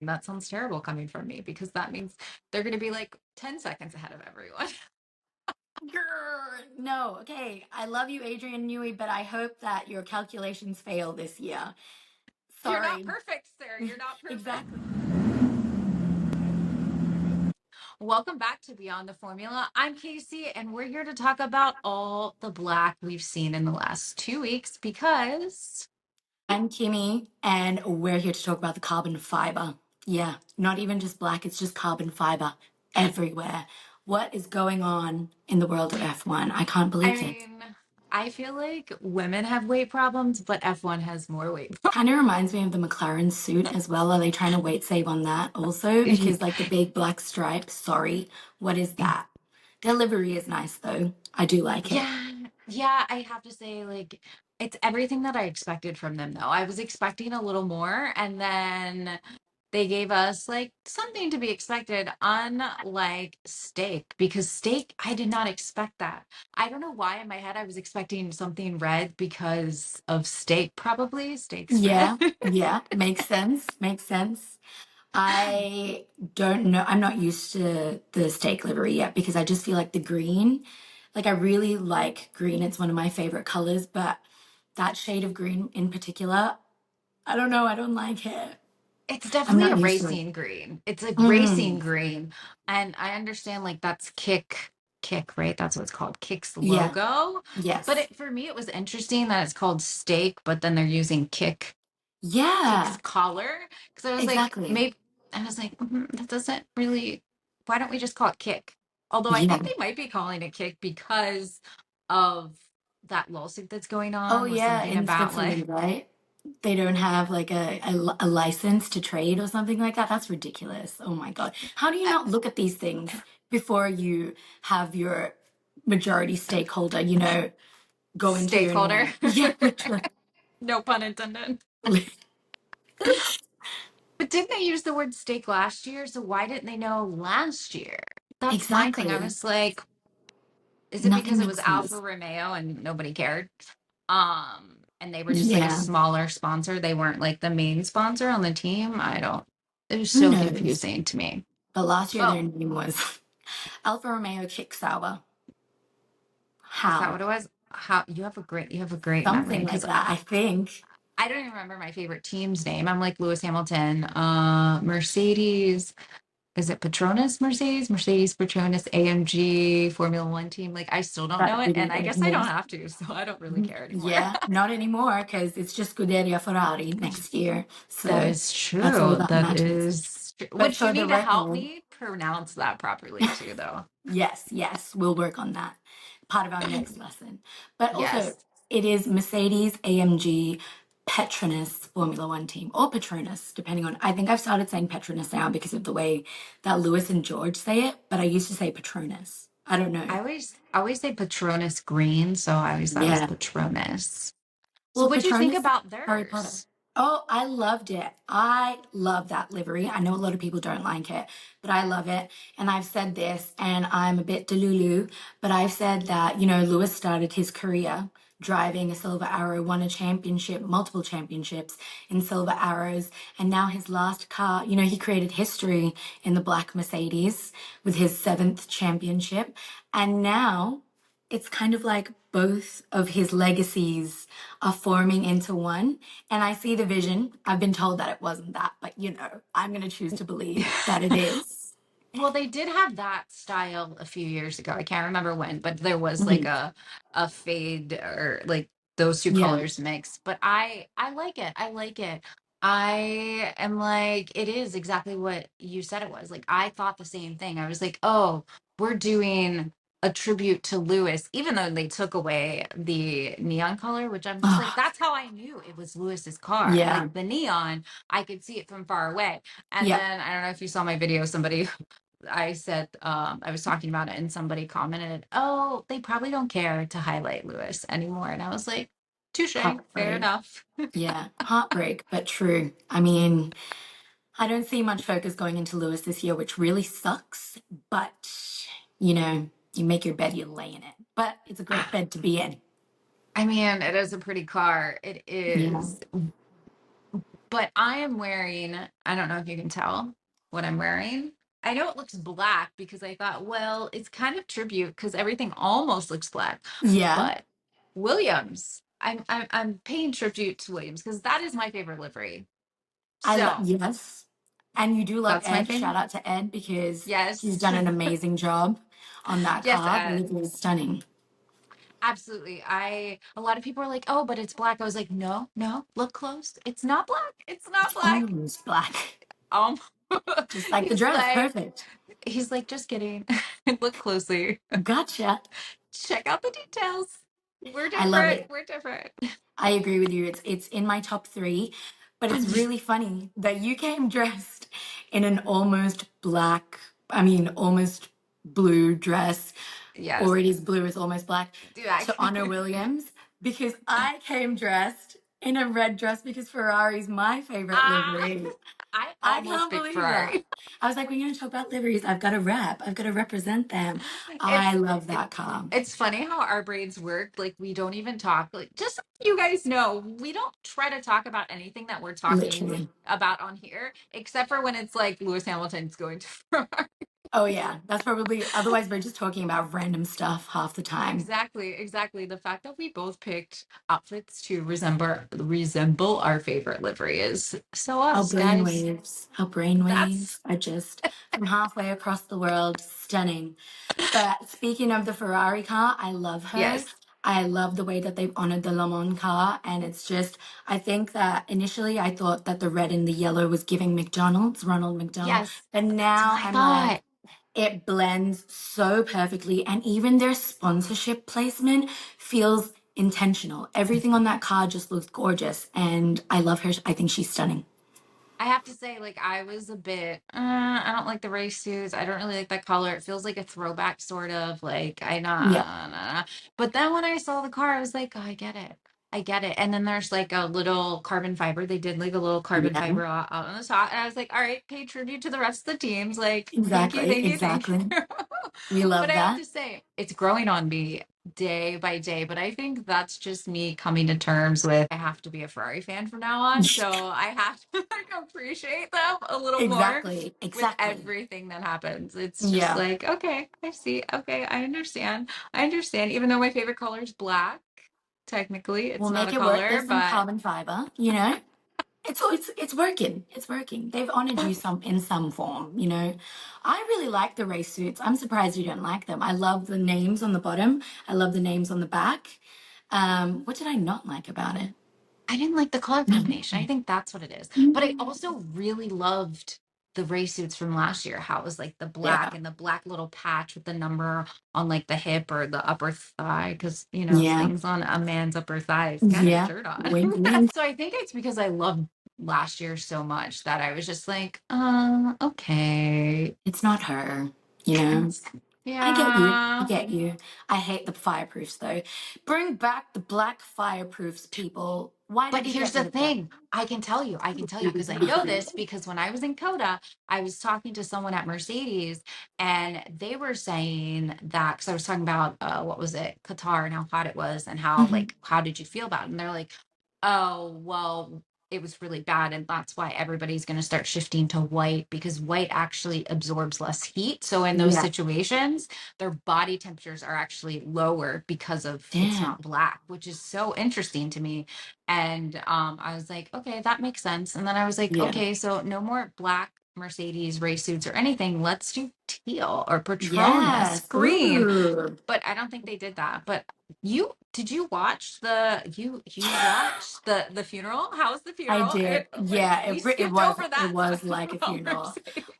That sounds terrible coming from me because that means they're going to be like 10 seconds ahead of everyone. Grr, no, okay. I love you, Adrian Newey, but I hope that your calculations fail this year. You're not Sorry. perfect, sir. You're not perfect. Exactly. Welcome back to Beyond the Formula. I'm Casey, and we're here to talk about all the black we've seen in the last 2 weeks because I'm Kimi, and we're here to talk about the carbon fiber. Yeah, not even just black, it's just carbon fiber everywhere. What is going on in the world of F1? I can't I believe it. mean, I feel like women have weight problems, but F1 has more weight Kind of reminds me of the McLaren suit as well. Are they trying to weight save on that also? problems. Because, like, the big black stripes, sorry, what is that? Their livery is nice, though. I do like it. Yeah, yeah, I have to say, like, it's everything that I expected from them, though. I was expecting a little more, and then they gave us like something to be expected, unlike steak, because steak, I did not expect that. I don't know why in my head I was expecting something red because of steak, probably steak's red. Yeah, yeah, makes sense. Makes sense. I don't know. I'm not used to the steak livery yet because I just feel like the green, like I really like green. It's one of my favorite colors, but that shade of green in particular, I don't know. I don't like it. It's I'm definitely a not used to it. racing green. It's a racing Mm, green. And I understand like that's kick, right? That's what it's called. Kick's yeah. logo. But Yes. it for me it was interesting that it's called steak, but then they're using Kick's Yeah. collar. Because I was like, Exactly. maybe I was like, that doesn't really why don't we just call it Kick? Although I think Yeah. they might be calling it Kick because of that lawsuit that's going Oh, on with yeah. something In about like Switzerland, right? They don't have like a license to trade or something like that. That's ridiculous. Oh my God. How do you not look at these things before you have your majority stakeholder, go into your stakeholder. name? Yeah, literally. No pun intended. But didn't they use the word steak last year? So why didn't they know last year? That's my thing. I Exactly. was like, is it Nothing because it makes was Alfa sense. Romeo and nobody cared? And they were just like a Yeah. smaller sponsor. They weren't like the main sponsor on the team. I don't. It was Who so knows? confusing to me. But last year their Oh, name was Alfa Romeo Chick Sauber. is that How? what it was? How you have a great memory Something like because that, I think. I don't even remember my favorite team's name. I'm like Lewis Hamilton, Mercedes. Is it Petronas Mercedes? Mercedes Petronas AMG Formula One team? Like I still don't That know it, video and I guess I don't game. have to, so I don't really care anymore. Yeah, not anymore because it's just Scuderia Ferrari next year. That So is that's all true. that That matters. is true. But Which you for the need to help record, me pronounce that properly too, though. yes, yes, we'll work on that. Part of our next lesson. But also, Yes. it is Mercedes AMG Petronas Formula One team, or Petronas, depending on. I think I've started saying Petronas now because of the way that Lewis and George say it, but I used to say Petronas. I don't know. I always say Patronus green, so I always thought it was Yeah. Patronus. So Well, what'd you think Patronus, about Harry Potter. theirs? Oh, I loved it. I love that livery. I know a lot of people don't like it, but I love it. And I've said this, and I'm a bit delulu, but I've said that, Lewis started his career driving a Silver Arrow, won a championship, multiple championships in Silver Arrows, and now his last car, he created history in the black Mercedes with his seventh championship. And now it's kind of like both of his legacies are forming into one. And I see the vision. I've been told that it wasn't that, but I'm going to choose to believe that it is. Well, they did have that style a few years ago. I can't remember when, but there was like Mhm. a fade or like those two Yeah. colors mixed. But I like it. I like it. I am like it is exactly what you said it was. Like I thought the same thing. I was like, "Oh, we're doing a tribute to Lewis," even though they took away the neon color, which I'm just like, Oh, that's how I knew it was Lewis's car. yeah. Like the neon, I could see it from far away. And Yeah. then I don't know if you saw my video, somebody I said, I was talking about it and somebody commented, "Oh, they probably don't care to highlight Lewis anymore." And I was like, touche, fair Heartbreak. enough. Yeah. Heartbreak, but true. I mean, I don't see much focus going into Lewis this year, which really sucks. But, you make your bed, you lay in it. But it's a great bed to be in. I mean, it is a pretty car. It Yeah. is. But I am wearing, I don't know if you can tell what I'm wearing. I know it looks black because I thought, well, it's kind of tribute because everything almost looks black. Yeah, But Williams, I'm paying tribute to Williams because that is my favorite livery. I love, So yes. And you do love that's my Ed. favorite. Shout out to Ed because he's Yes. done an amazing job on that Yes, car. The livery is stunning. absolutely. A lot of people are like, oh, but it's black. I was like, no, no, look close. It's not black. It's not It's black. almost black, Um, just like the he's dress. like, Perfect. he's like, just kidding. Look closely. Gotcha. Check out the details. We're I love different. it. We're different. I agree with you. It's in my top three, but it's really funny that you came dressed in an almost black, I mean, almost blue dress, Yes. or it is blue, it's almost black, Do that. to honor Williams because I came dressed in a red dress because Ferrari's my favorite Ah, livery. I I almost can't picked believe that. Ferrari. I was like, we're going to talk about liveries. I've got to rep. I've got to represent them. I It's love it, that car. it's funny how our brains work. Like we don't even talk. Like just so you guys know, we don't try to talk about anything that we're talking Literally. about on here, except for when it's like Lewis Hamilton's going to Ferrari. Oh, yeah. That's probably, otherwise, we're just talking about random stuff half the time. Exactly, exactly. The fact that we both picked outfits to resemble our favorite livery is so Our us, guys. brainwaves, our brainwaves That's are just from halfway across the world, stunning. But speaking of the Ferrari car, I love her. yes, I love the way that they've honored the Le Mans car. And it's just, I think that initially I thought that the red and the yellow was giving McDonald's, Ronald McDonald. yes. But That's what now I I'm like, thought. it blends so perfectly. And even their sponsorship placement feels intentional. Everything on that car just looks gorgeous. And I love her. I think she's stunning. I have to say, like, I was a bit, I don't like the race suits. I don't really like that color. It feels like a throwback, sort of. Like, Yeah. But then when I saw the car, I was like, oh, I get it. I get it. And then there's like a little carbon fiber. They did like a little carbon Yeah. fiber out on the top. And I was like, all right, pay tribute to the rest of the teams. Like, thank you, Exactly, thank you, thank exactly. you. We But love I have that. to say, it's growing on me day by day. But I think that's just me coming to terms with I have to be a Ferrari fan from now on. So I have to like appreciate them a little more Exactly, with exactly. everything that happens. It's just Yeah. like, okay, I see. Okay, I understand. I understand. Even though my favorite color is black, technically, We'll it's not make a it work. color, There's some but carbon fiber, you know? It's working. It's working. They've honored you some in some form, you know. I really like the race suits. I'm surprised you don't like them. I love the names on the bottom. I love the names on the back. What did I not like about it? I didn't like the color combination. I think that's what it is. But I also really loved the race suits from last year, how it was like the black Yeah. and the black little patch with the number on like the hip or the upper thigh, because you know, Yeah. things on a man's upper thigh is kind of a Yeah. turn on. Wink, wink. So I think it's because I loved last year so much that I was just like, okay. It's not her, you know. I get you. I Yeah. get you. I hate the fireproofs though. Bring back the black fireproofs, people. Why But did you here's get the rid of them? thing. I can tell you because I know this because when I was in Coda, I was talking to someone at Mercedes and they were saying that because I was talking about what was it, Qatar and how hot it was and how Mhm. like how did you feel about it? And they're like, oh, well, it was really bad. And that's why everybody's going to start shifting to white because white actually absorbs less heat. So in those Yeah. situations, their body temperatures are actually lower because of it's Damn. not black, which is so interesting to me. And I was like, okay, that makes sense. And then I was like, Yeah. okay, so no more black Mercedes race suits or anything. Let's do teal or Patronus Yes. green. Ooh. But I don't think they did that. But you did you watch you watched the funeral? How was the I funeral? did. Like Yeah, we it skipped was over it that was talking like a about funeral.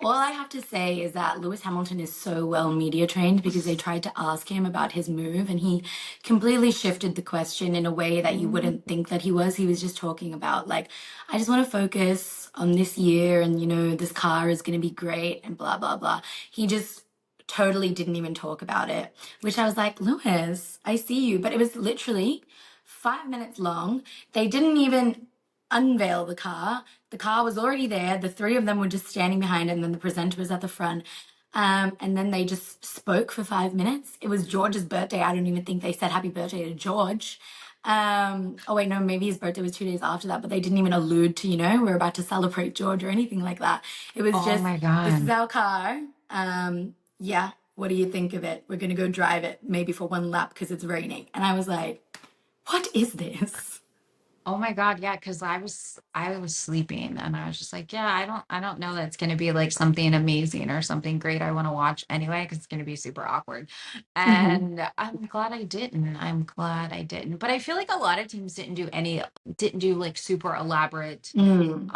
All Mercedes. I have to say is that Lewis Hamilton is so well media trained because they tried to ask him about his move and he completely shifted the question in a way that you wouldn't think that he was. He was just talking about like, I just want to focus on this year and you know, this car is going to be great and blah blah blah. He just totally didn't even talk about it, which I was like, Lewis, I see you, but it was literally 5 minutes long. They didn't even unveil the car. The car was already there. The three of them were just standing behind it, and then the presenter was at the front. And then they just spoke for 5 minutes. It was George's birthday. I don't even think they said happy birthday to George. Oh wait, no, maybe his birthday was 2 days after that, but they didn't even allude to, we're about to celebrate George or anything like that. It was Oh just, my this is God. our car. Yeah, what do you think of it? We're gonna go drive it, maybe for one lap because it's raining. And I was like, what is this? Oh my God, yeah, because I was sleeping and I was just like, yeah, I don't know that it's gonna be like something amazing or something great I want to watch anyway, because it's gonna be super awkward. Hmm. And I'm glad I didn't. I'm glad I didn't. But I feel like a lot of teams didn't do like super elaborate Mm,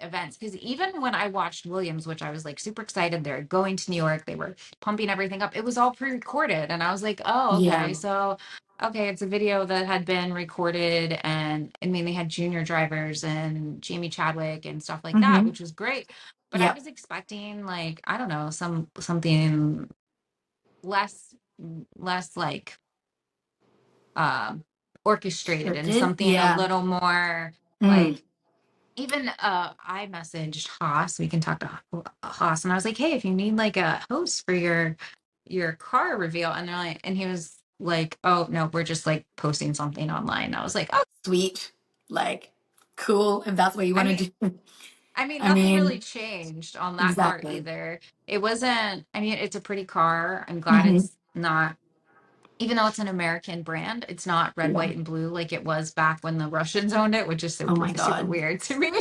events, because even when I watched Williams, which I was like super excited, they're going to New York, they were pumping everything up, it was all pre-recorded and I was like, oh, yeah. okay, so okay, it's a video that had been recorded, and I mean they had junior drivers and Jamie Chadwick and stuff like that, Hmm. which was great, but I Yep. was expecting like, I don't know, something less like um orchestrated and Scripted. something a Yeah. little more Mm. like, even I messaged Haas. We can talk to Haas, and I was like, "Hey, if you need like a host for your car reveal," and they're like, and he was like, "Oh no, we're just like posting something online." I was like, "Oh, Sweet. Like, cool, if that's what you I want mean, to do. I nothing really mean, changed on that car exactly. either. It wasn't. I mean, it's a pretty car. I'm glad Hmm. it's not." Even though it's an American brand, it's not red, Yeah. white, and blue like it was back when the Russians owned it, which is Oh super, my super God. weird to me.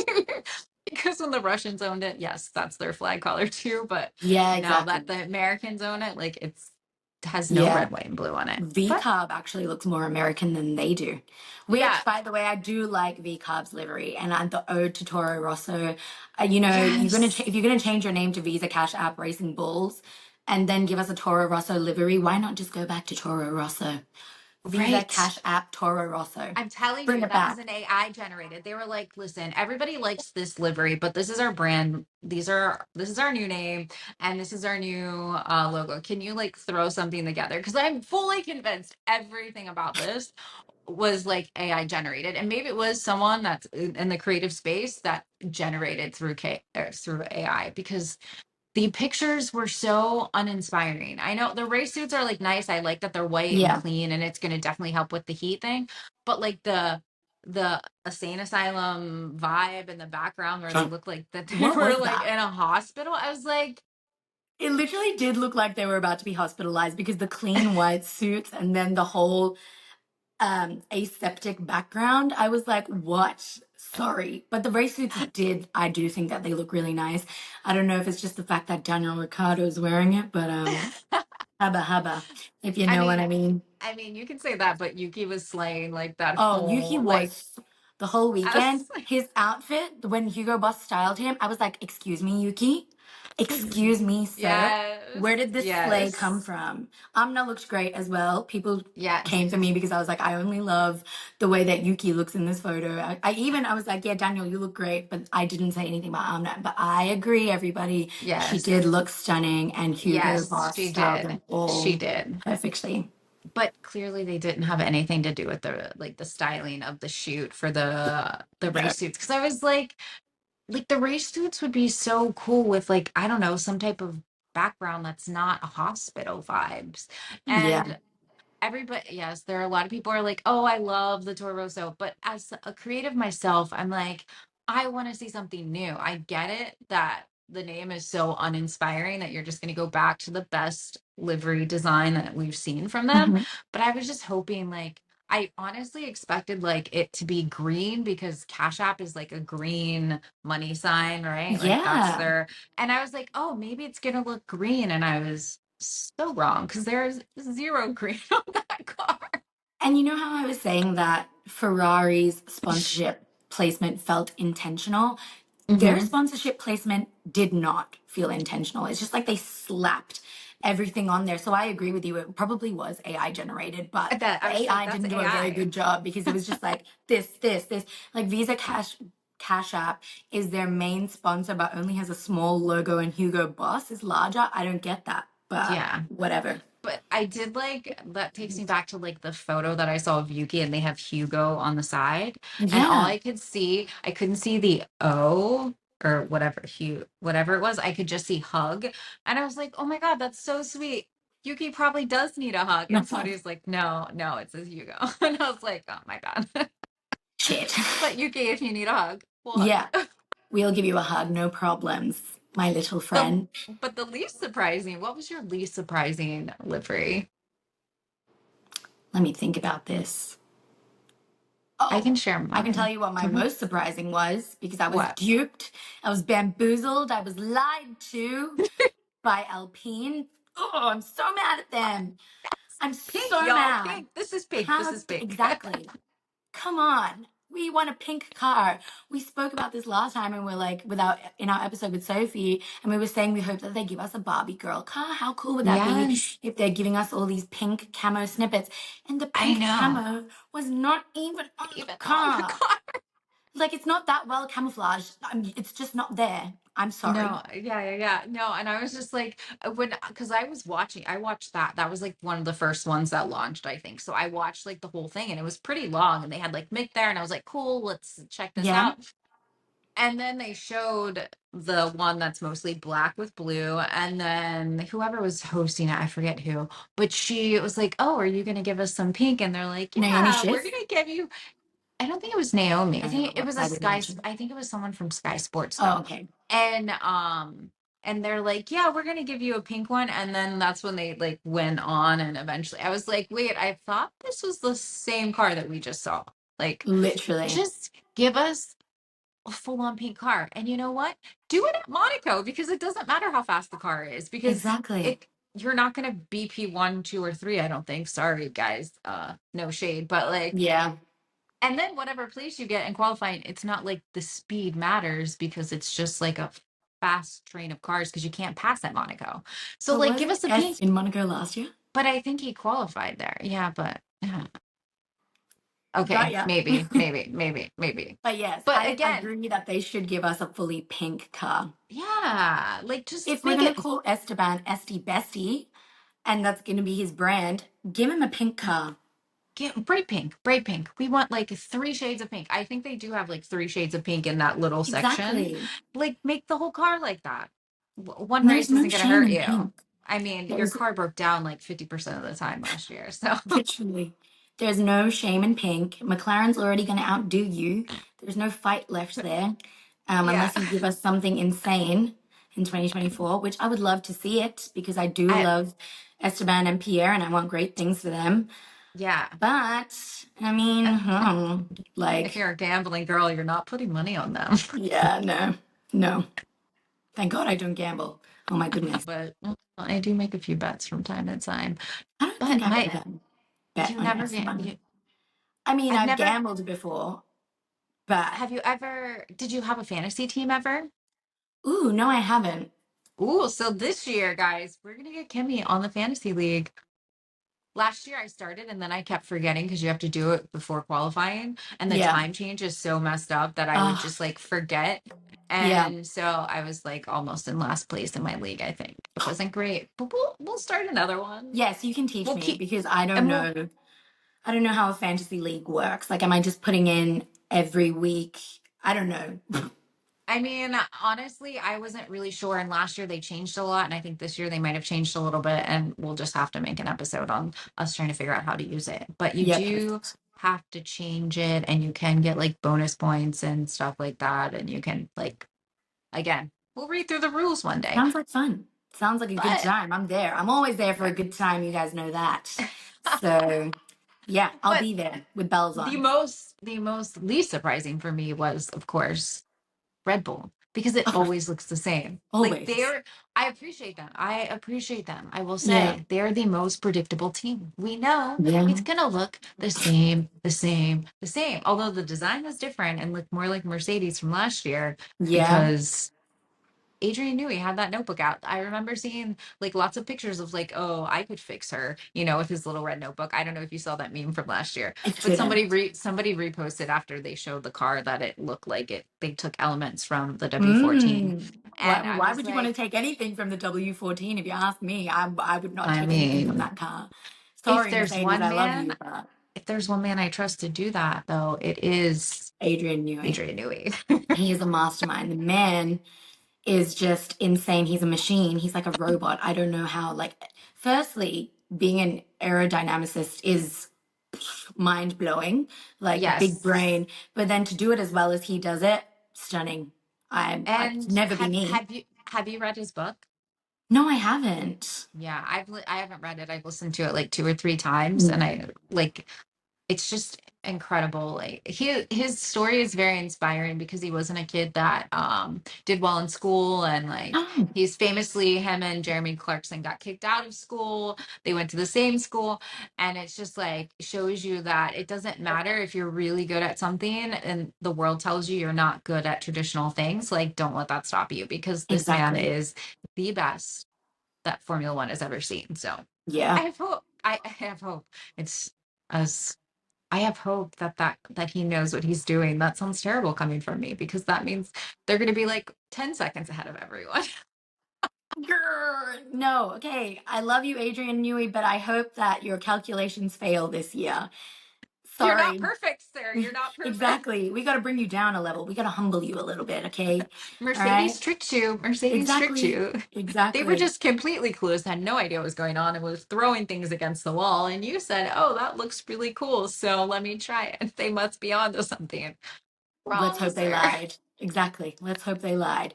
Because when the Russians owned it, yes, that's their flag color too. But Yeah, now that exactly. the Americans own it, like it's has no Yeah. red, white, and blue on it. But V-carb actually looks more American than they do. yeah, Which, by the way, I do like V-carb's livery and the ode to Toro Rosso. yes, If you're gonna change your name to Visa Cash App Racing Bulls, and then give us a Toro Rosso livery, why not just go back to Toro Rosso? Visa right. Cash App Toro Rosso. I'm telling Bring you, it that was back. an AI generated. They were like, listen, everybody likes this livery, but this is our brand. This is our new name, and this is our new logo. Can you like throw something together? Because I'm fully convinced everything about this was like AI generated, and maybe it was someone that's in the creative space that generated through AI, because the pictures were so uninspiring. I know the race suits are like nice. I like that they're white and Yeah. clean, and it's going to definitely help with the heat thing. But like the insane asylum vibe in the background, where they look like that they What were was like that? in a hospital, I was like, It literally did look like they were about to be hospitalized because the clean white suits and then the whole aseptic background. I was like, what? Sorry. But the race suits I do think that they look really nice. I don't know if it's just the fact that Daniel Ricciardo is wearing it, but hubba hubba, if you I know what mean, I mean. you can say that, but Yuki was slaying like that Oh, Yuki whole like was the whole weekend. us. His outfit, when Hugo Boss styled him, I was like, excuse me, Yuki? Excuse me, sir? Yes, Where did this sleigh come yes, from? Amna looked great as well. People yes, came for me because I was like, I only love the way that Yuki looks in this photo. I was like, yeah, Daniel, you look great, but I didn't say anything about Amna. But I agree, everybody. She did yes, look stunning, and Hugo yes. Boss She styled did. them She all did. perfectly. But clearly they didn't have anything to do with the styling of the shoot for the No. race suits, because I was like the race suits would be so cool with like, I don't know, some type of background that's not hospital vibes. Yeah. And everybody, yes, there are a lot of people are like, oh, I love the Toro Rosso, but as a creative myself, I'm like, I want to see something new. I get it that the name is so uninspiring that you're just going to go back to the best livery design that we've seen from them, Mhm. but I was just hoping like, I honestly expected like it to be green, because Cash App is like a green money sign, right? Like that's Yeah. their, and I was like, oh, maybe it's gonna look green. And I was so wrong, because there's zero green on that car. And you know how I was saying that Ferrari's sponsorship placement felt intentional? Their Hmm. sponsorship placement did not feel intentional. It's just like they slapped everything on there. So I agree with you. It probably was AI generated, but That I the was like, AI that's didn't do a very AI. good job because it was just like this. Like Cash App is their main sponsor, but only has a small logo, and Hugo Boss is larger. I don't get that, but Yeah. whatever. But I did like, that takes me back to like the photo that I saw of Yuki, and they have Hugo on the side. And all Yeah. I could see, I couldn't see the O or whatever, whatever it was. I could just see hug. And I was like, oh my God, that's so sweet. Yuki probably does need a hug. And No. somebody was like, no, no, it says Hugo. And I was like, oh my God. Shit. But Yuki, if you need a hug, we'll hug Yeah, you. we'll give you a hug, no problems, my little The friend. but the least surprising, what was your least surprising livery? Let me think about this. I Oh, can share I can tell mine. you what my Can I? most surprising was because I was What? duped, I was bamboozled, I was lied to by Alpine. Oh, I'm so mad at them. I'm Pink, so y'all. mad. Pink. This is pink. This is pink. Exactly. Come on. We want a pink car. We spoke about this last time and we're like without in our episode with Sophie and we were saying we hope that they give us a Barbie girl car. How cool would that be Yes, if they're giving us all these pink camo snippets? And the I pink know. camo was not even on the Even on the car. car. Like it's not that well camouflaged. It's just not there. I'm sorry. No, yeah. No, and I was just like, because I was watching, I watched that. That was like one of the first ones that launched, I think. So I watched like the whole thing and it was pretty long and they had like Mick there and I was like, cool, let's check this Yeah. out. And then they showed the one that's mostly black with blue. And then whoever was hosting it, I forget who, but she was like, oh, are you going to give us some pink? And they're like, Naomi yeah, we're going Schiff. to give you, I don't think it was Naomi. I think it Oh, was a I would Sky, imagine. I think it was someone from Sky Sports Oh, though. okay. And, and they're like, yeah, we're going to give you a pink one. And then that's when they like went on. And eventually I was like, wait, I thought this was the same car that we just saw. Like, Literally. just give us a full-on pink car. And you know what? Do it at Monaco because it doesn't matter how fast the car is because Exactly. it you're not going to BP 1, 2, or 3. I don't think. Sorry, guys. No shade, but like, Yeah. and then whatever place you get in qualifying, it's not like the speed matters because it's just like a fast train of cars because you can't pass at Monaco. So But like, was give it us a S pink. in Monaco last year? But I think he qualified there. Yeah, but yeah. Got Okay, ya. maybe. But yes, But I again, agree that they should give us a fully pink car. yeah, like just If we're make gonna it call Esteban Esty Bestie, and that's gonna be his brand, give him a pink car. get bright pink, bright pink. We want like 3 shades of pink. I think they do have like 3 shades of pink in that little section. Exactly. Like make the whole car like that. One And there's race no isn't going to shame hurt in you. pink. I mean, your There's car broke down like 50% of the time last year. So literally there's no shame in pink. McLaren's already gonna outdo you. There's no fight left there. yeah, Unless you give us something insane in 2024, which I would love to see it because I do I love Esteban and Pierre and I want great things for them. yeah. But I mean, If like, you're a gambling girl, you're not putting money on them. yeah, no, no. Thank God I don't gamble. Oh my goodness. But I do make a few bets from time to time. I don't think But I've my ever bet you on never get Esteban. you. I mean, I've I've never. gambled before, but Have you ever? Did you have a fantasy team ever? ooh, no, I haven't. Ooh, so this year, guys, we're gonna get Kimmy on the fantasy league. Last year I started and then I kept forgetting because you have to do it before qualifying. And the Yeah. time change is so messed up that I would Uh, just like forget. yeah. And so I was like almost in last place in my league, I think, which wasn't great. But we'll start another one. Yes, you can teach We'll me keep because I don't and we'll know. I don't know how a fantasy league works. Like, am I just putting in every week? I don't know. I mean, honestly, I wasn't really sure. And last year they changed a lot. And I think this year they might have changed a little bit. And we'll just have to make an episode on us trying to figure out how to use it. But you Yeah, do perfect. have to change it and you can get like bonus points and stuff like that. And you can, like, again, we'll read through the rules one day. Sounds like fun. Sounds like a good But, time. I'm there. I'm always there for a good time. You guys know that. So, yeah, I'll but be there with bells on. the most least surprising for me was, of course, Red Bull because it Oh, always looks the same. Like always. I appreciate them. I appreciate them. I will Yeah. say they're the most predictable team. We know it's Yeah. gonna look the same, the same, the same. Although the design was different and looked more like Mercedes from last year Yeah. because Adrian Newey had that notebook out. I remember seeing like lots of pictures of like, oh, I could fix her, with his little red notebook. I don't know if you saw that meme from last year, I but didn't. somebody reposted after they showed the car that it looked like it they took elements from the W14. Why, And I why was would you want to like, take anything from the W14? If you ask me, I would not I take anything from mean, that car. if Sorry, there's Mercedes, one I love man, you, but if there's one man I trust to do that though, it is Adrian Newey. Adrian Newey. He is a mastermind. The man is just insane. He's a machine. He's like a robot. I don't know how, like, firstly, being an aerodynamicist is mind blowing, like big Yes. brain. But then to do it as well as he does it, stunning. I'd And never be have me. have you have you read his book? No, I haven't. Yeah, I haven't read it. I've listened to it like two or three times, and Mm. I like it's just incredible. Like his story is very inspiring because he wasn't a kid that did well in school, and like Oh, he's famously, him and Jeremy Clarkson got kicked out of school. They went to the same school, and it's just like shows you that it doesn't matter if you're really good at something and the world tells you you're not good at traditional things, like don't let that stop you, because this man exactly. is the best that Formula One has ever seen. So I Yeah. have hope. I have hope. It's as I have hope that that he knows what he's doing. That sounds terrible coming from me because that means they're going to be like 10 seconds ahead of everyone. Grr, no, okay. I love you, Adrian Newey, but I hope that your calculations fail this year. You're not Sorry. perfect, sir. You're not perfect. Exactly. We got to bring you down a level. We got to humble you a little bit, okay? All right? Mercedes tricked you. Mercedes tricked Exactly. you. They were Exactly. just completely clueless, had no idea what was going on, and was throwing things against the wall. And you said, "Oh, that looks really cool. So let me try it." They must be onto something. Let's Wrong, hope they sir. lied. Exactly. Let's hope they lied.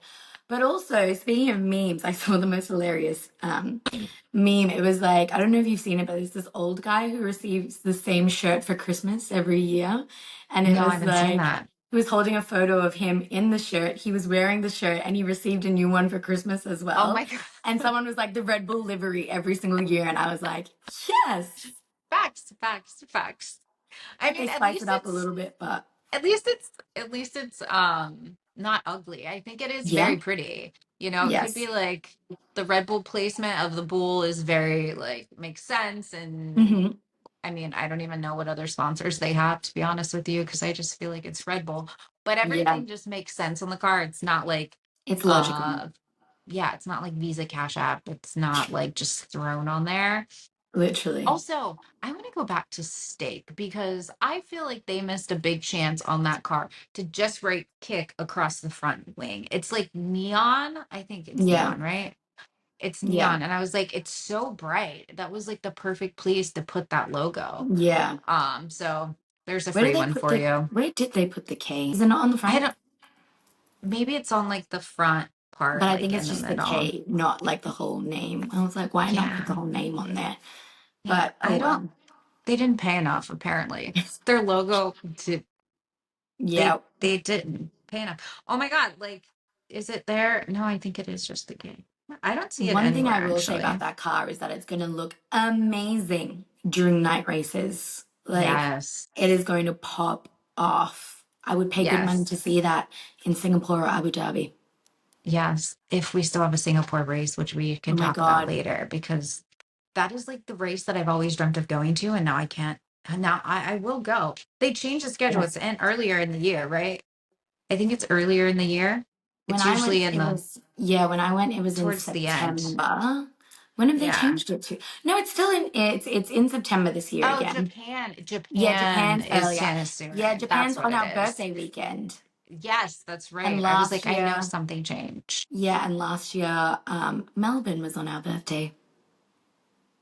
But also, speaking of memes, I saw the most hilarious meme. It was like, I don't know if you've seen it, but there's this old guy who receives the same shirt for Christmas every year. And it No, I was haven't seen like, that. he was holding a photo of him in the shirt. He was wearing the shirt and he received a new one for Christmas as Oh well. my God. And someone was like, the Red Bull livery every single year. And I was like, yes. Facts, facts, facts. I Like they mean, spice it up a little bit, but at least it's not ugly. I think it is very yeah, pretty. You know, it could be yes. like the Red Bull placement of the bull is very like makes sense. And Hmm. I mean, I don't even know what other sponsors they have, to be honest with you, because I just feel like it's Red Bull. But Yeah, everything just makes sense on the car. It's not like it's logical, uh yeah, it's not like Visa Cash App. It's not like just thrown on there. literally. Also, I want to go back to steak because I feel like they missed a big chance on that car to just right kick across the front wing. It's like neon. I think it's Yeah, neon, right? It's yeah, neon. And I was like, it's so bright. That was like the perfect place to put that logo. yeah. So there's a Where did free they one put for the? you. Where did they put the K? Is it not on the I front? don't, maybe it's on like the front But part, I like think in it's the just the middle. K, not like the whole name. I was like, why not put the Yeah. whole name on there? Yeah. But oh well. They didn't pay enough, apparently. Their logo did Yeah. they didn't pay enough. Oh my God, like, is it there? No, I think it is just the game. I don't see it One thing anywhere I will say about actually. that car is that it's going to look amazing during night races. Like Yes. it is going to pop off. I would pay good money Yes. to see that in Singapore or Abu Dhabi. Yes. If we still have a Singapore race, which we Oh can my talk about God. later, because that is like the race that I've always dreamt of going to, and now I can't. And now I will go. They changed the schedule. It's Yes. in earlier in the year, right? I think it's earlier in the year. When It's I usually went, in it the was, yeah, when I went, it was in towards the end. September. When have they Yeah. changed it to? No, it's still in, it's in September this year Oh, again. Japan. Yeah, Japan Japan's is earlier. China Yeah, sooner. That's Japan's what on it our is. birthday weekend. Yes, that's And right. I was last like, I know year, something changed. yeah, and last year, Melbourne was on our birthday.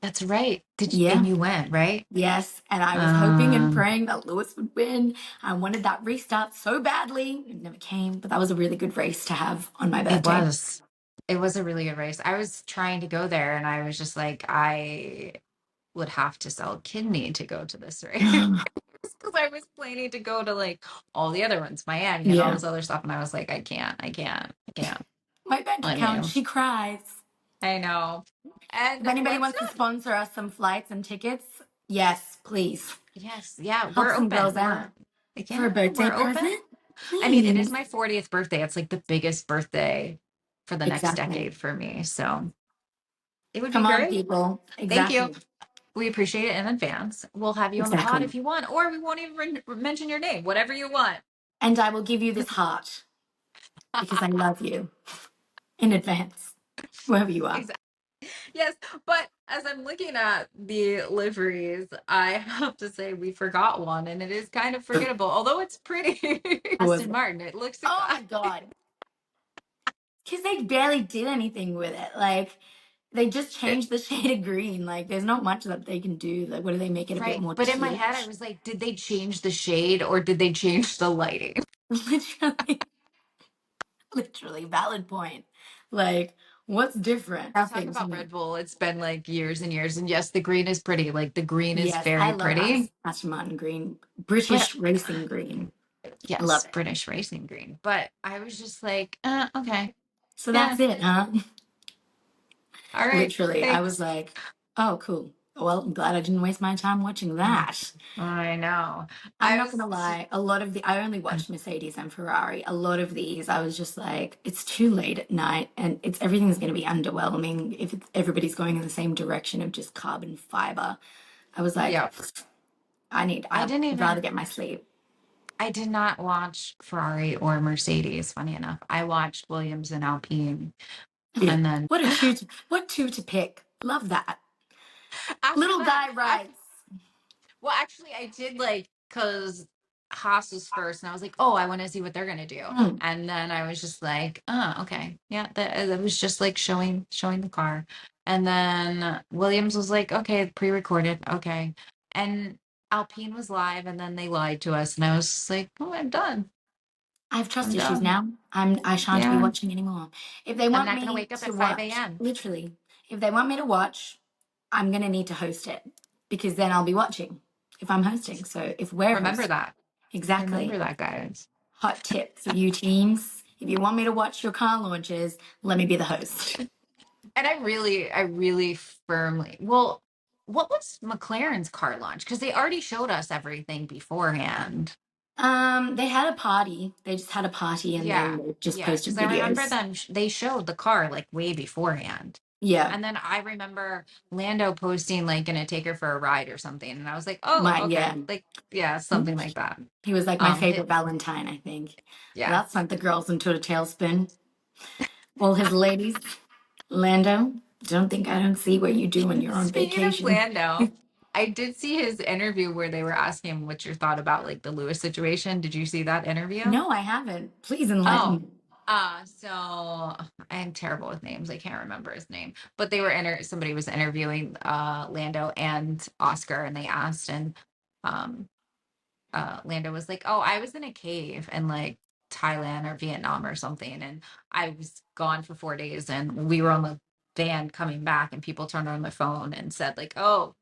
That's right. And Yeah, you went, right? yes. And I was hoping and Um, praying that Lewis would win. I wanted that restart so badly. It never came, but that was a really good race to have on my it birthday. was. It was a really good race. I was trying to go there and I was just like, I would have to sell a kidney to go to this race. Because I was planning to go to like all the other ones, Miami and all Yeah. this other stuff. And I was like, I can't. My bank I account, knew. she cries. I know. If And anybody let's wants to not. sponsor us some flights and tickets, yes, please. Yes, yeah, Help we're some girls open. out. For a Yeah, birthday we're open. present? I mean, it is Please. my 40th birthday. It's like the biggest birthday for the next Exactly. decade for me. So it would be Come on, great. people. Thank you. Exactly. We appreciate it in advance. We'll have you on the pod Exactly. if you want, or we won't even mention your name, whatever you want. And I will give you this heart because I love you in advance, wherever you are. Exactly. Yes, but as I'm looking at the liveries, I have to say we forgot one, and it is kind of forgettable, although it's pretty. Who was Aston it? Martin. It looks. Oh my God. Because they barely did anything with it. Like, they just It- changed the shade of green. Like, there's not much that they can do. Like, what do they make it a bit right. more But in my head, I tealish? was like, did they change the shade or did they change the lighting? Literally, literally, valid point. Like, what's different? You talk Nothing to about me. Red Bull, it's been like years and years. And yes, the green is pretty. Like the green is Yes, I very love pretty. Aston Martin green, But British racing green. I love yes, it. British racing green. But I was just like, okay. So Yeah. that's it, huh? All right. Literally, I was Thanks. like, oh, cool. Well, I'm glad I didn't waste my time watching that. I know. I'm I not was gonna lie, a lot of I only watched Mercedes and Ferrari. A lot of these, I was just like, it's too late at night, and everything's gonna be underwhelming if everybody's going in the same direction of just carbon fiber. I was like, yeah. I I'd didn't rather even get my sleep. I did not watch Ferrari or Mercedes, funny enough. I watched Williams and Alpine. Yeah, And then what two to pick? Love that. after Little that, guy rights. well, actually, I did like because Haas was first, and I was like, oh, I want to see what they're gonna do. Mm. And then I was just like, oh, okay, yeah, that was just like showing the car. And then Williams was like, okay, pre-recorded, okay, and Alpine was live, and then they lied to us, and I was just like, oh, I have trust I'm issues done. now. I shan't be Yeah, watching anymore. If they I'm want not gonna me wake up to at 5 watch, a.m. literally, if they want me to watch, I'm gonna need to host it because then I'll be watching if I'm hosting. So if we're Remember hosting, that. Remember exactly. that, guys. Hot tip for you teams. If you want me to watch your car launches, let me be the host. And I really firmly, well, what was McLaren's car launch? Because they already showed us everything beforehand. They had a party. They just had a party and Yeah, then they just yeah. posted Because I remember videos. them, they showed the car like way beforehand. Yeah, And then I remember Lando posting like gonna take her for a ride or something. And I was like, oh, yeah. okay. Like, yeah, something like that. He was like my favorite It, Valentine, I think. Well, yeah. that sent the girls into a tailspin. All his ladies. Lando, I don't see what you do when you're on Speaking of vacation. Lando, I did see his interview where they were asking him what's your thought about like the Lewis situation. Did you see that interview? No, I haven't. Please enlighten Oh, me. so I'm terrible with names. I can't remember his name. But they were somebody was interviewing Lando and Oscar and they asked and um Lando was like, "Oh, I was in a cave in like Thailand or Vietnam or something and I was gone for 4 days and we were on the van coming back and people turned on their phone and said like, "Oh,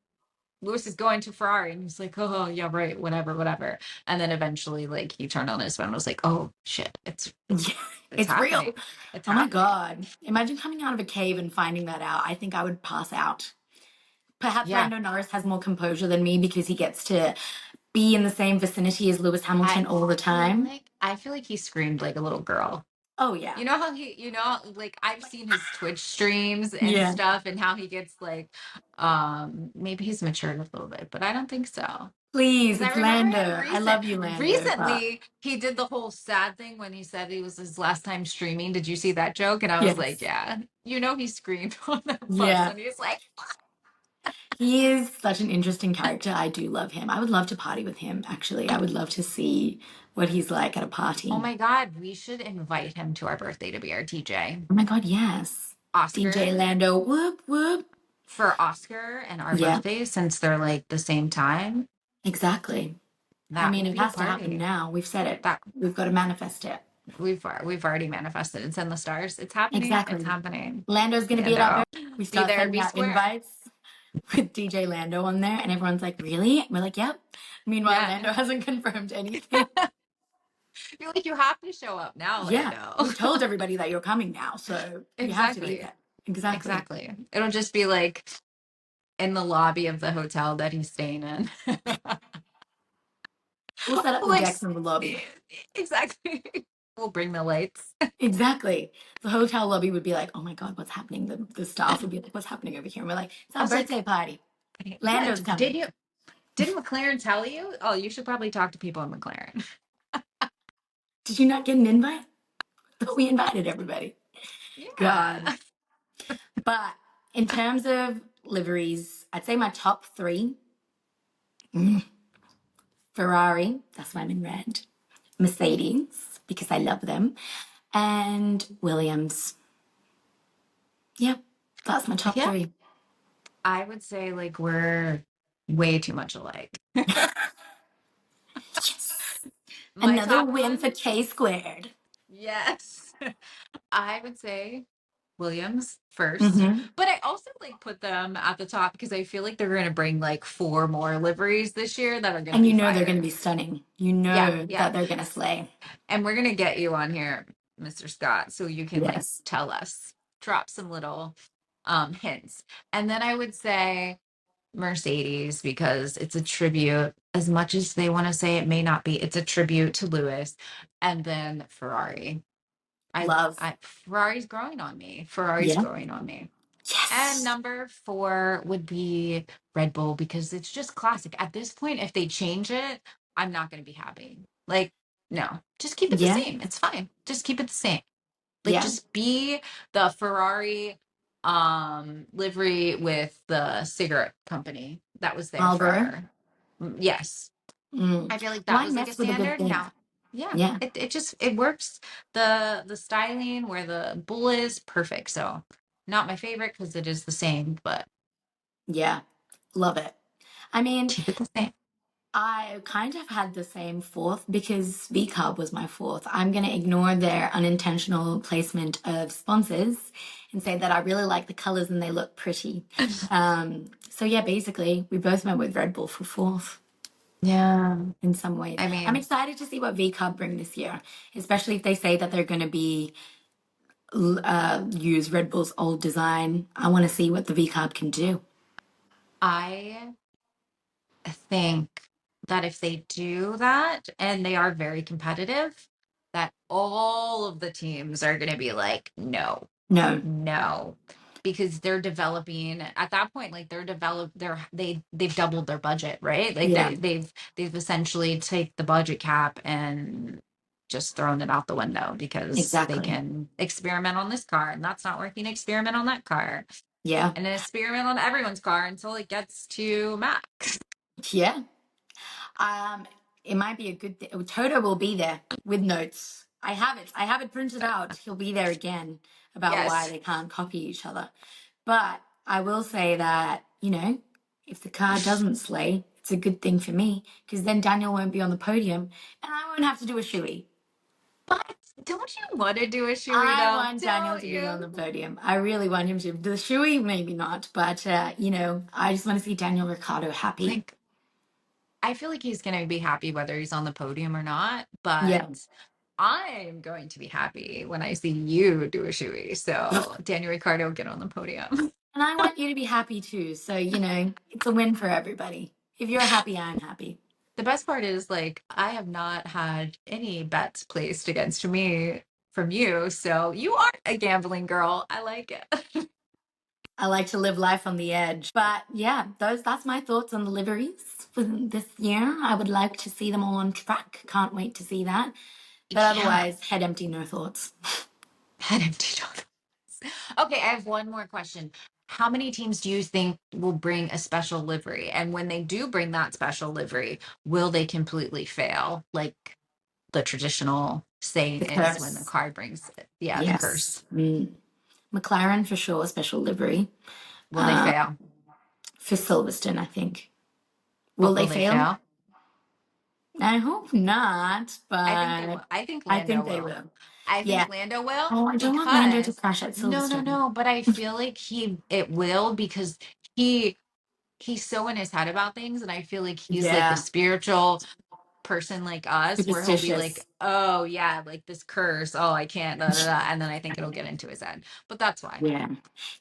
Lewis is going to Ferrari." And he's like, "Oh, yeah, right, whatever, whatever." And then eventually like he turned on his phone and was like, "Oh, shit. Yeah, It's it's happening. real. It's Oh my happening." God. Imagine coming out of a cave and finding that out. I think I would pass out. Perhaps Yeah. Lando Norris has more composure than me because he gets to be in the same vicinity as Lewis I Hamilton all the time. I feel like he screamed like a little girl. Oh, yeah. You know how like I've seen his Twitch streams and Yeah. stuff and how he gets like maybe he's matured a little bit, but I don't think so. Please, Because I it's remember him Lando. I love you, Lando, but recently he did the whole sad thing when he said it was his last time streaming. Did you see that joke? And I was like, yes. yeah, he screamed on that bus Yeah. and he's like, He is such an interesting character. I do love him. I would love to party with him, actually. I would love to see what he's like at a oh party. my God, we should invite him to our birthday to be our TJ. Oh my God, yes. DJ Oscar Lando, whoop, whoop. for Oscar and our Yeah, birthdays since they're like the same time. exactly. I That mean, would it be a has to happen party. now. We've said it. That We've got to manifest it. we've already manifested. It's in the stars. It's happening. It's Exactly. happening. Lando's going to be at our Lando, birthday. We be start there, sending be out square. invites with DJ Lando on there, and everyone's like, really? And we're like, yep. Meanwhile, Yeah, Lando hasn't confirmed anything. feel like you have to show up now, Yeah, Lando. we've told everybody that you're coming now, so you have to be Exactly. there. Exactly. Exactly. It'll just be like in the lobby of the hotel that he's staying in. We'll set up the like decks in the lobby. exactly. We'll bring the lights. Exactly. The hotel lobby would be like, oh my God, what's happening? The staff would be like, what's happening over here? And we're like, it's I our was like, birthday party. yeah, Lando's coming. did McLaren tell you? Oh, you should probably talk to people in McLaren. Did you not get an invite? Thought we invited everybody. God. Yeah. But in terms of liveries, I'd say my top three, mm, Ferrari, that's why I'm in red. Mercedes, because I love them. and Williams. Yep, that's my top Yeah, three. I would say like we're way too much alike. Yes. My Another top win for one, K squared. yes. I would say Williams first, Hmm. but I also like put them at the top because I feel like they're going to bring like four more liveries this year that are going to And you be know they're going to fire. be stunning. You Yeah, know yeah. that they're going to slay. And we're going to get you on here, Mr. Scott, so you can like Yes. tell us, drop some little hints. And then I would say Mercedes because it's a tribute as much as they want to say it may not be. It's a tribute to Lewis. And then Ferrari. Love. I Ferrari's growing on me. Ferrari's Yeah. growing on me. And Yes. number four would be Red Bull because it's just classic. At this point, if they change it, I'm not going to be happy. Like, no, just keep it the Yeah. same. It's fine. Just keep it the same. Like, Yeah. just be the Ferrari livery with the cigarette company that was there Marlboro. for, yes. Mm. I feel like that Why was like a mess with a good standard. thing? Now, yeah, Yeah. it just it works. The styling where the bull is perfect. So not my favorite because it is the same, but Yeah. Love it. I mean, keep it the same. I kind of had the same fourth because V Carb was my fourth. I'm going to ignore their unintentional placement of sponsors and say that I really like the colors and they look pretty. So yeah, basically, we both went with Red Bull for fourth Yeah, in some ways. I I'm mean, excited to see what V Carb bring this year, especially if they say that they're going to be use Red Bull's old design. I want to see what the V Carb can do. I think that if they do that and they are very competitive, that all of the teams are going to be like, no, No, no, because they're developing at that point, like they've doubled their budget, right? Like yeah, they've essentially take the budget cap and just thrown it out the window because they exactly. can experiment on this car and that's not working, experiment on that car Yeah, and an experiment on everyone's car until it gets to max. yeah. Um, it might be a good thing. Toto will be there with notes. I have it. I have it printed out. He'll be there again about why Yes. they can't copy each other. But I will say that, if the car doesn't slay, it's a good thing for me because then Daniel won't be on the podium and I won't have to do a shoey. But don't you want to do a shoey I though? want Daniel Don't to be on the you? podium. I really want him to. The shoey, maybe not, but I just want to see Daniel Ricciardo happy. Like, I feel like he's going to be happy whether he's on the podium or not, but Yeah. I'm going to be happy when I see you do a shoey. So Daniel Ricciardo get on the podium. And I want you to be happy too. So, it's a win for everybody. If you're happy, I'm happy. The best part is like I have not had any bets placed against me from you. So you are a gambling girl. I like it. I like to live life on the edge. But yeah, that's my thoughts on the liveries for this year. I would like to see them all on track. Can't wait to see that. But Yeah. otherwise, head empty, no thoughts. Head empty donuts. Okay, I have one more question. How many teams do you think will bring a special livery? And when they do bring that special livery, will they completely fail? Like the traditional saying The is when the curse. car brings it. Yeah, the Yes. curse. McLaren for sure, special livery. Will they Uh, fail? for Silverstone, I think. Will But they will they fail? fail? I hope not, I think they but will. I think I Lando think they will. will. I Yeah. think Lando will Oh, I don't want Lando to because crash at Silverstone. no, but I feel like it will because he he's so in his head about things and I feel like he's like the Yeah. spiritual person like us where he'll be like, Superstitious. oh yeah, like this curse, oh I can't, da, da, da, and then I think it'll get into his head. But that's why. Yeah.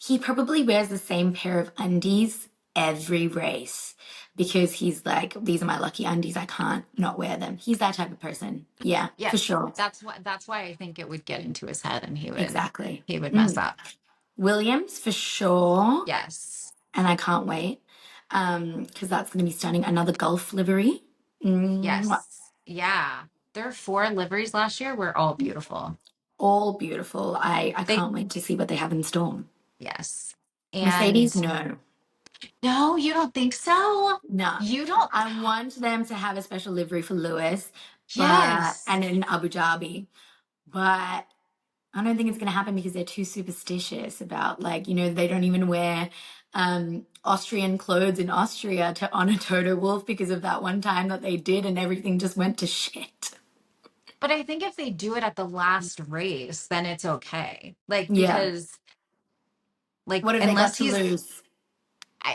He probably wears the same pair of undies every race because he's like, these are my lucky undies. I can't not wear them. He's that type of person. Yeah, for Yes, sure. that's why I think it would get into his head and Exactly. he would mess up. Williams for sure. Yes. And I can't wait. Because that's going to be stunning. Another golf livery. Mwah. Yes. Yeah. Their four liveries last year were all beautiful. All beautiful. I They can't wait to see what they have in store. yes. Mercedes, And no. no, you don't think so? No. You don't I want them to have a special livery for Lewis, but yes. and in Abu Dhabi. But I don't think it's going to happen because they're too superstitious about, like, you know, they don't even wear Austrian clothes in Austria to honor Toto Wolff because of that one time that they did and everything just went to shit. But I think if they do it at the last race, then it's okay. Like, Yeah. because, like, What have they got unless to he's, lose?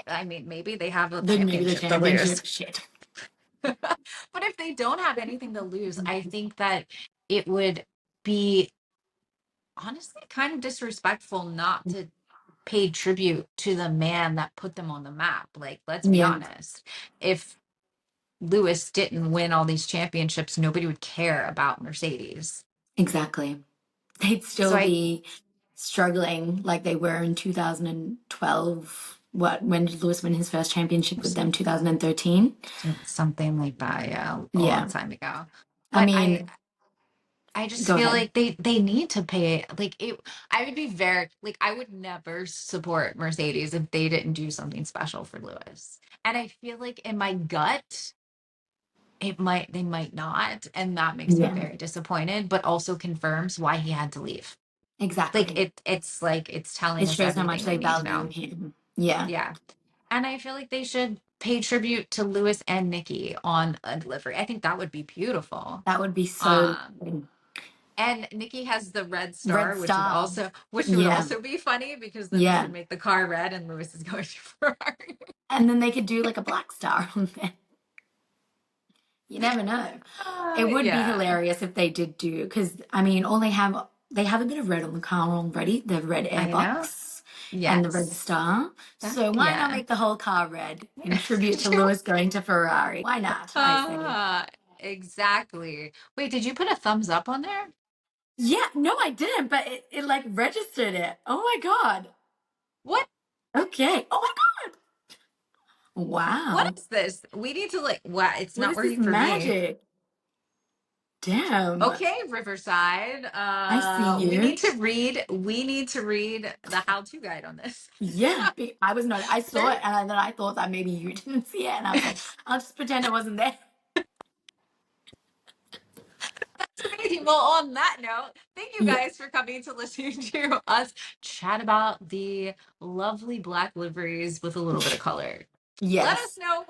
I mean, maybe they have a Then maybe the championship to lose. championship. Shit. But if they don't have anything to lose, I think that it would be honestly kind of disrespectful not to pay tribute to the man that put them on the map. Like, let's be Yeah, honest. If Lewis didn't win all these championships, nobody would care about Mercedes. exactly. They'd So still be struggling like they were in 2012. What, when did Lewis win his first championship with them? 2013? something like that, yeah, a long Yeah. time ago. I But I mean, I just go feel ahead. like they need to pay like it. I would be very like I would never support Mercedes if they didn't do something special for Lewis. And I feel like in my gut, they might not, and that makes me Yeah, very disappointed, but also confirms why he had to leave. Like exactly. it's like it's telling It us shows how much everything we they need to value know. him. Yeah, Yeah. And I feel like they should pay tribute to Lewis and Niki on a delivery. I think that would be beautiful. that would be so Um, good. and Nikki has the red Red star, Star. which would Yeah, also be funny because then they yeah. could make the car red and Lewis is going to Ferrari. And then they could do like a black star on there. You never know. It would be Yeah, hilarious if they did do, because I mean, all they have a bit of red on the car already, the red I know. airbox and the red Yes. star. So why not Yeah. make the whole car red in tribute to Lewis going to Ferrari? Why not? I say. uh, exactly. Wait, did you put a thumbs up on there? Yeah, no, I didn't, but it like registered it. Oh my God. What? Okay. Oh my God. What Wow. is this? We need to like. Wow, it's What not is this working for me. magic? Damn. Okay, Riverside. I see you. We need to read the how-to guide on this. Yeah, I was not. I saw Very it and then I thought that maybe you didn't see it, and I was like, I'll just pretend it wasn't there. amazing. Well, on that note, thank you Yeah. guys for coming to listen to us chat about the lovely black liveries with a little bit of color. Let us Yes. know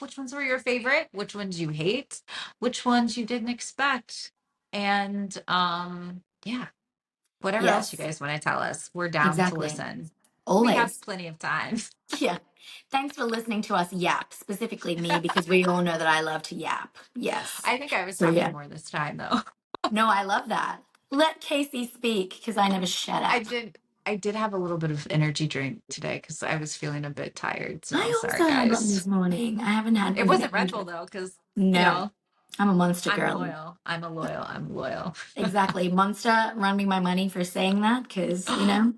which ones were your favorite, which ones you hate, which ones you didn't expect. And yeah, whatever else you Yes. guys want to tell us, we're down to Exactly. listen. We have Always. plenty of time. Yeah. Thanks for listening to us yap, specifically me, because we all know that I love to yap. Yes. I think I was So talking yeah. more this time though. No, I love that. Let Casey speak because I never shut I up. did I did have a little bit of energy drink today because I was feeling a bit tired. So I sorry also had one guys. this morning. I haven't had It one in wasn't Red Bull ages. though, because No, I'm a monster I'm girl. loyal. I'm loyal. Exactly. Monster, run me my money for saying that because, you know.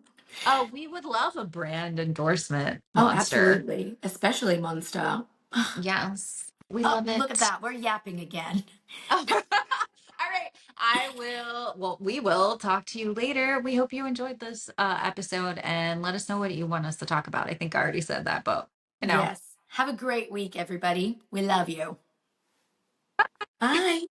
Oh, we would love a brand endorsement, Oh, Monster. absolutely. Especially Monster. Yes, we Oh, love look at it. that. We're yapping again. All right. We will talk to you later. We hope you enjoyed this episode and let us know what you want us to talk about. I think I already said that, but you know. Yes. Have a great week, everybody. We love you. Bye.